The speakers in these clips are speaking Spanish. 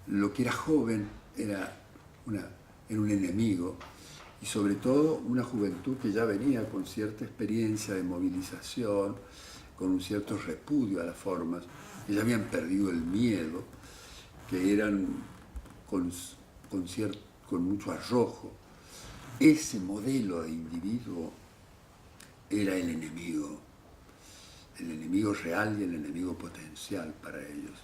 lo que era joven era un enemigo, y sobre todo una juventud que ya venía con cierta experiencia de movilización, con un cierto repudio a las formas, que ya habían perdido el miedo, que eran con mucho arrojo. Ese modelo de individuo era el enemigo real y el enemigo potencial para ellos.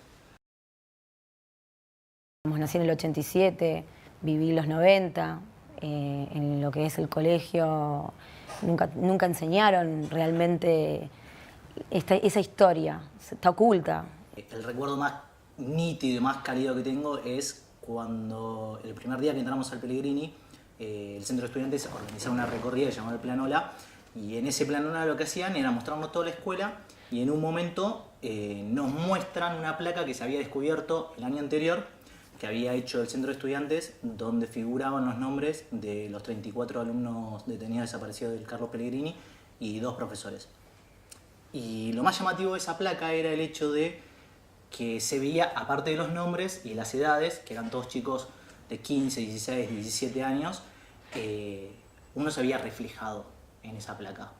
Nací en el 87, viví los 90, en lo que es el colegio nunca enseñaron realmente esa historia, está oculta. El recuerdo más nítido y más cálido que tengo es cuando el primer día que entramos al Pellegrini, el centro de estudiantes organizaba una recorrida llamada el Planola, y en ese Planola lo que hacían era mostrarnos toda la escuela, y en un momento nos muestran una placa que se había descubierto el año anterior, que había hecho el centro de estudiantes, donde figuraban los nombres de los 34 alumnos detenidos desaparecidos del Carlos Pellegrini y 2 profesores. Y lo más llamativo de esa placa era el hecho de que se veía, aparte de los nombres y las edades, que eran todos chicos de 15, 16, 17 años, uno se había reflejado en esa placa.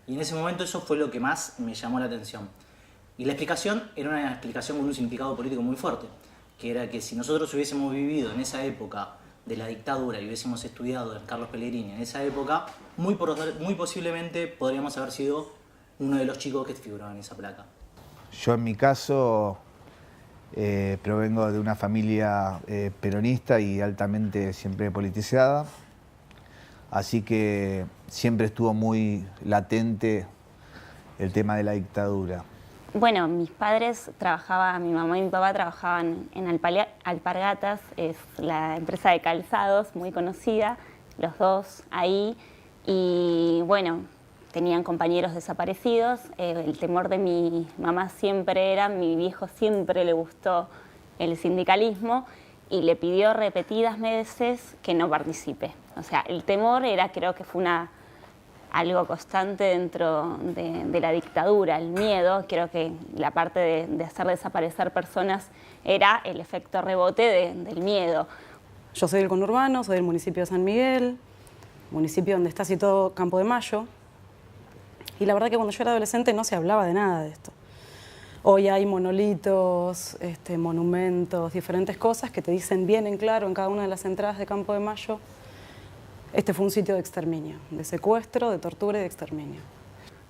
Y en ese momento eso fue lo que más me llamó la atención. Y la explicación era una explicación con un significado político muy fuerte, que era que si nosotros hubiésemos vivido en esa época de la dictadura y hubiésemos estudiado en Carlos Pellegrini en esa época, muy posiblemente podríamos haber sido uno de los chicos que figuraban en esa placa. Yo en mi caso provengo de una familia peronista y altamente siempre politizada, así que siempre estuvo muy latente el tema de la dictadura. Bueno, mis padres trabajaban, mi mamá y mi papá trabajaban en Alpargatas, es la empresa de calzados muy conocida, los dos ahí, y bueno, tenían compañeros desaparecidos. El temor de mi mamá siempre era, mi viejo siempre le gustó el sindicalismo y le pidió repetidas veces que no participe. O sea, el temor era, creo que fue algo constante dentro de la dictadura, el miedo. Creo que la parte de hacer desaparecer personas era el efecto rebote del miedo. Yo soy del conurbano, soy del municipio de San Miguel, municipio donde está situado Campo de Mayo. Y la verdad que cuando yo era adolescente no se hablaba de nada de esto. Hoy hay monolitos, monumentos, diferentes cosas que te dicen bien en claro en cada una de las entradas de Campo de Mayo. Este fue un sitio de exterminio, de secuestro, de tortura y de exterminio.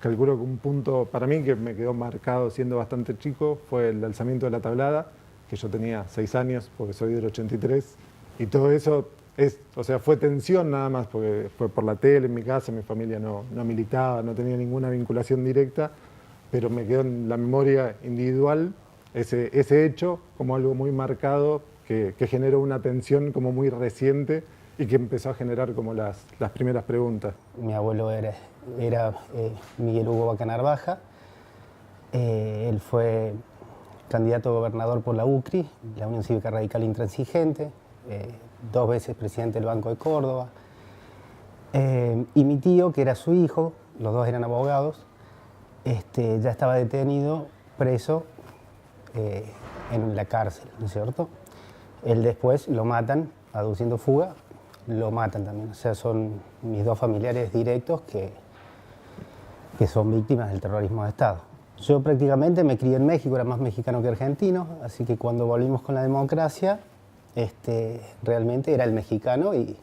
Calculo que un punto para mí que me quedó marcado siendo bastante chico fue el alzamiento de la Tablada, que yo tenía 6 años porque soy del 83, y todo eso fue tensión nada más, porque fue por la tele en mi casa, mi familia no militaba, no tenía ninguna vinculación directa, pero me quedó en la memoria individual ese hecho como algo muy marcado que generó una tensión como muy reciente y que empezó a generar como las primeras preguntas. Mi abuelo era Miguel Hugo Bacanar Baja. Él fue candidato a gobernador por la UCRI, la Unión Cívica Radical Intransigente, 2 veces presidente del Banco de Córdoba. Y mi tío, que era su hijo, los dos eran abogados, ya estaba detenido, preso en la cárcel, ¿no es cierto? Él después lo matan, aduciendo fuga, lo matan también. O sea, son mis 2 familiares directos que son víctimas del terrorismo de Estado. Yo prácticamente me crié en México, era más mexicano que argentino, así que cuando volvimos con la democracia, realmente era el mexicano y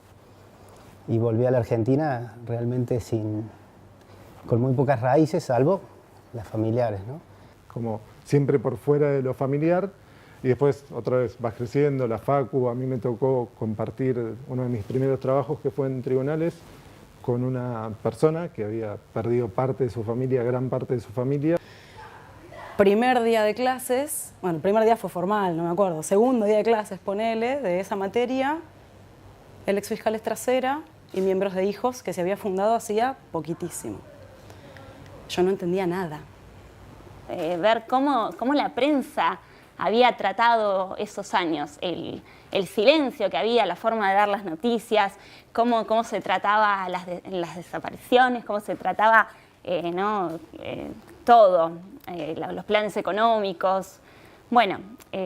volví a la Argentina realmente con muy pocas raíces, salvo las familiares, ¿no? Como siempre por fuera de lo familiar, y después otra vez vas creciendo, la facu. A mí me tocó compartir uno de mis primeros trabajos, que fue en tribunales, con una persona que había perdido parte de su familia, gran parte de su familia. Primer día de clases, bueno, el primer día fue formal, no me acuerdo. Segundo día de clases, ponele, de esa materia, el exfiscal Estracera y miembros de Hijos, que se había fundado hacía poquitísimo. Yo no entendía nada. Ver cómo la prensa había tratado esos años, el silencio que había, la forma de dar las noticias, cómo se trataba las desapariciones, cómo se trataba todo, los planes económicos. Bueno,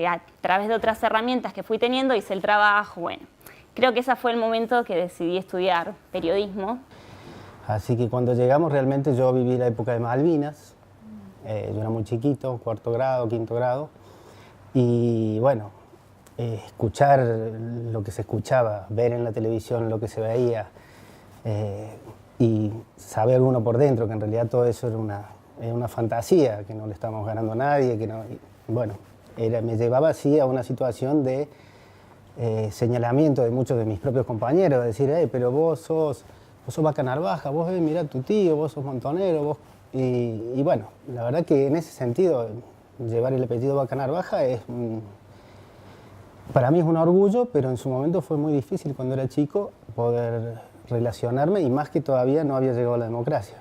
a través de otras herramientas que fui teniendo, hice el trabajo, bueno. Creo que ese fue el momento que decidí estudiar periodismo. Así que cuando llegamos realmente yo viví la época de Malvinas. Yo era muy chiquito, 4º grado, 5º grado. Y bueno, escuchar lo que se escuchaba, ver en la televisión lo que se veía y saber uno por dentro que en realidad todo eso era una fantasía, que no le estábamos ganando a nadie, que no, bueno, me llevaba así a una situación de señalamiento de muchos de mis propios compañeros, de decir, pero vos sos Vaca Narvaja, vos mirá a tu tío, vos sos montonero, vos... Y bueno, la verdad que en ese sentido, llevar el apellido Vaca Narvaja para mí es un orgullo, pero en su momento fue muy difícil cuando era chico poder relacionarme y más que todavía no había llegado a la democracia.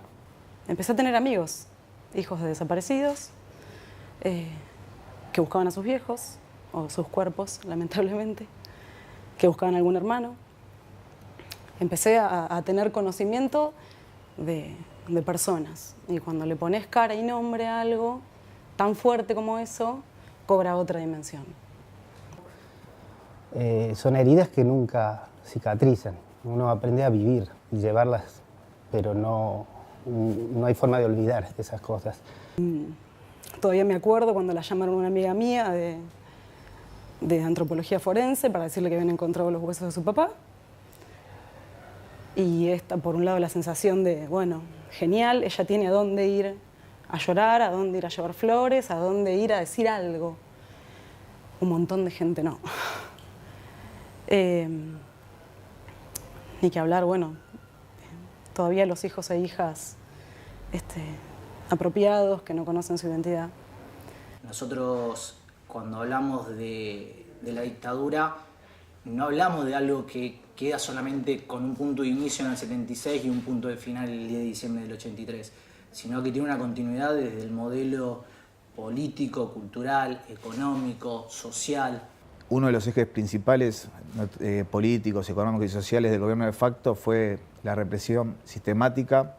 Empecé a tener amigos, hijos de desaparecidos, que buscaban a sus viejos, o sus cuerpos, lamentablemente, que buscaban algún hermano. Empecé a tener conocimiento de personas, y cuando le pones cara y nombre a algo tan fuerte como eso, cobra otra dimensión. Son heridas que nunca cicatrizan. Uno aprende a vivir y llevarlas, pero no hay forma de olvidar esas cosas. Todavía me acuerdo cuando la llamaron una amiga mía de antropología forense para decirle que habían encontrado los huesos de su papá. Y esta, por un lado, la sensación de, bueno, genial, ella tiene a dónde ir a llorar, a dónde ir a llevar flores, a dónde ir a decir algo. Un montón de gente no. Ni que hablar, bueno, todavía los hijos e hijas apropiados, que no conocen su identidad. Nosotros, cuando hablamos de la dictadura, no hablamos de algo que queda solamente con un punto de inicio en el 76 y un punto de final el 10 de diciembre del 83, sino que tiene una continuidad desde el modelo político, cultural, económico, social. Uno de los ejes principales políticos, económicos y sociales del gobierno de facto fue la represión sistemática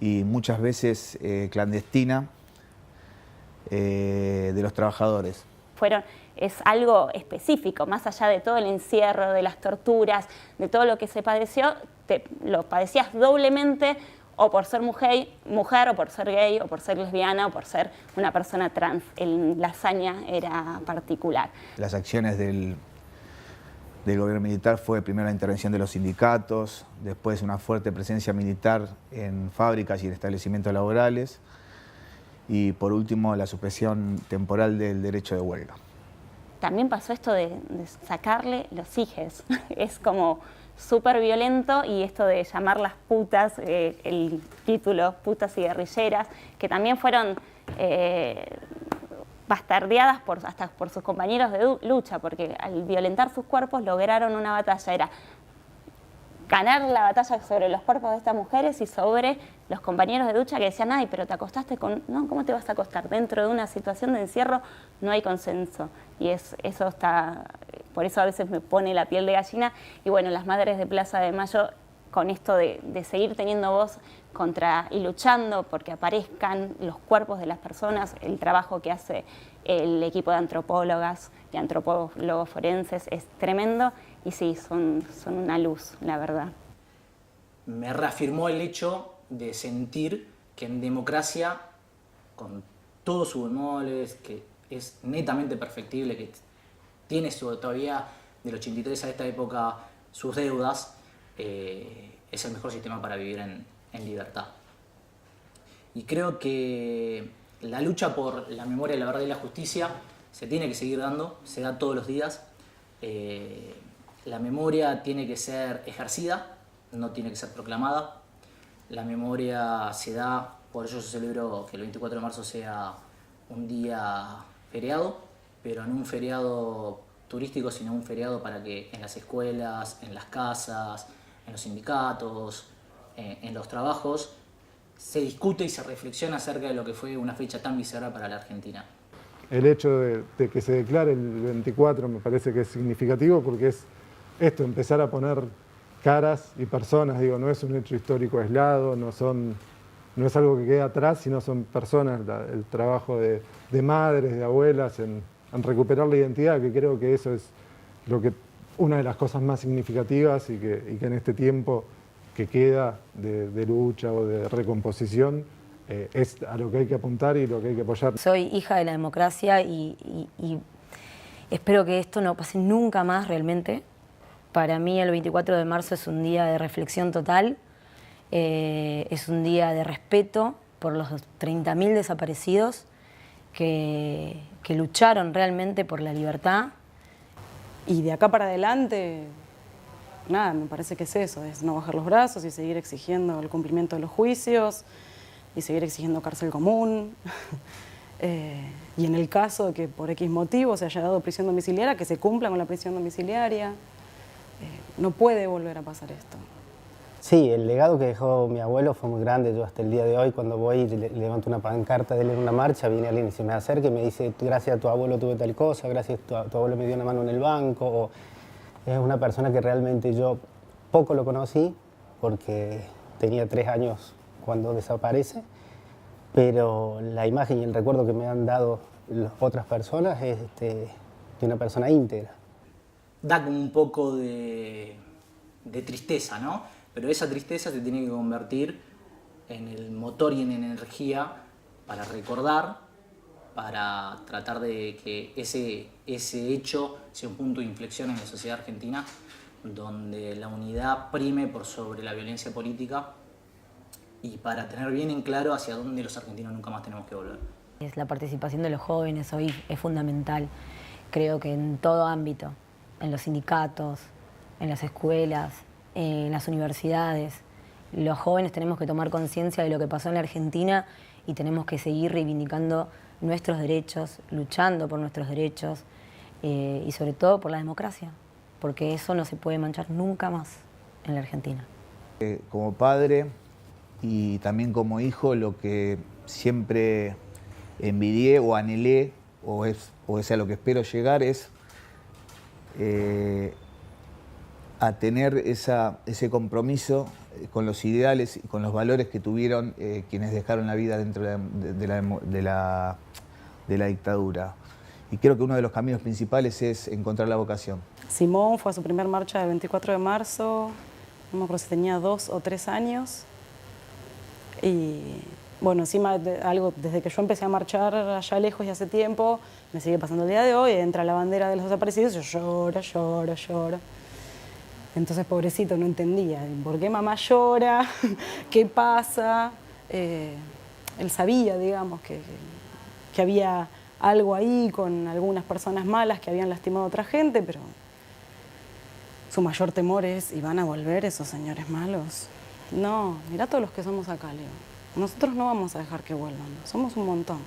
y muchas veces clandestina de los trabajadores. Es algo específico, más allá de todo el encierro, de las torturas, de todo lo que se padeció, lo padecías doblemente o por ser mujer, o por ser gay, o por ser lesbiana, o por ser una persona trans. La hazaña era particular. Las acciones del gobierno militar fue primero la intervención de los sindicatos, después una fuerte presencia militar en fábricas y en establecimientos laborales y por último la supresión temporal del derecho de huelga. También pasó esto de sacarle los hijes. Es como súper violento, y esto de llamarlas putas, el título, putas y guerrilleras, que también fueron bastardeadas hasta por sus compañeros de lucha, porque al violentar sus cuerpos lograron una batalla, era ganar la batalla sobre los cuerpos de estas mujeres y sobre los compañeros de lucha que decían, ay, pero te acostaste con... No, ¿cómo te vas a acostar? Dentro de una situación de encierro no hay consenso. Y eso está... Por eso a veces me pone la piel de gallina. Y bueno, las madres de Plaza de Mayo, con esto de seguir teniendo voz y luchando porque aparezcan los cuerpos de las personas, el trabajo que hace el equipo de antropólogas, de antropólogos forenses, es tremendo. Y sí, son una luz, la verdad. Me reafirmó el hecho de sentir que en democracia, con todos sus bemoles, que es netamente perfectible, que tiene todavía del 83 a esta época sus deudas, es el mejor sistema para vivir en libertad. Y creo que la lucha por la memoria, la verdad y la justicia se tiene que seguir dando, se da todos los días. La memoria tiene que ser ejercida, no tiene que ser proclamada. La memoria se da, por eso yo celebro que el 24 de marzo sea un día feriado, pero no un feriado turístico, sino un feriado para que en las escuelas, en las casas, en los sindicatos, en los trabajos, se discute y se reflexiona acerca de lo que fue una fecha tan visceral para la Argentina. El hecho de que se declare el 24 me parece que es significativo porque es esto, empezar a poner caras y personas, digo, no es un hecho histórico aislado, no son no es algo que queda atrás, sino son personas, el trabajo de madres, de abuelas, en recuperar la identidad, que creo que eso es una de las cosas más significativas y que en este tiempo que queda de lucha o de recomposición es a lo que hay que apuntar y lo que hay que apoyar. Soy hija de la democracia y espero que esto no pase nunca más realmente. Para mí el 24 de marzo es un día de reflexión total, es un día de respeto por los 30.000 desaparecidos que lucharon realmente por la libertad. Y de acá para adelante, nada, me parece que es eso, es no bajar los brazos y seguir exigiendo el cumplimiento de los juicios y seguir exigiendo cárcel común. Y en el caso de que por X motivo se haya dado prisión domiciliaria, que se cumpla con la prisión domiciliaria. No puede volver a pasar esto. Sí, el legado que dejó mi abuelo fue muy grande. Yo hasta el día de hoy, cuando voy y levanto una pancarta de él en una marcha, viene alguien y se me acerca y me dice, gracias a tu abuelo tuve tal cosa, gracias a tu abuelo me dio una mano en el banco. O, es una persona que realmente yo poco lo conocí, porque tenía 3 años cuando desaparece, pero la imagen y el recuerdo que me han dado las otras personas es de una persona íntegra. Da como un poco de tristeza, ¿no? Pero esa tristeza se tiene que convertir en el motor y en energía para recordar, para tratar de que ese hecho sea un punto de inflexión en la sociedad argentina, donde la unidad prime por sobre la violencia política y para tener bien en claro hacia dónde los argentinos nunca más tenemos que volver. La participación de los jóvenes hoy es fundamental, creo que en todo ámbito, en los sindicatos, en las escuelas, en las universidades. Los jóvenes tenemos que tomar conciencia de lo que pasó en la Argentina y tenemos que seguir reivindicando nuestros derechos, luchando por nuestros derechos y sobre todo por la democracia, porque eso no se puede manchar nunca más en la Argentina. Como padre y también como hijo, lo que siempre envidié o anhelé, o es a lo que espero llegar, es a tener ese compromiso con los ideales y con los valores que tuvieron quienes dejaron la vida dentro de la dictadura. Y creo que uno de los caminos principales es encontrar la vocación. Simón fue a su primer marcha del 24 de marzo, no me acuerdo si tenía 2 o 3 años. Y bueno, encima desde que yo empecé a marchar allá lejos y hace tiempo, me sigue pasando el día de hoy, entra la bandera de los desaparecidos, yo lloro. Entonces, pobrecito, no entendía por qué mamá llora, qué pasa. Él sabía, digamos, que había algo ahí con algunas personas malas que habían lastimado a otra gente, pero su mayor temor es, ¿y van a volver esos señores malos? No, mirá todos los que somos acá, Leo. Nosotros no vamos a dejar que vuelvan, somos un montón.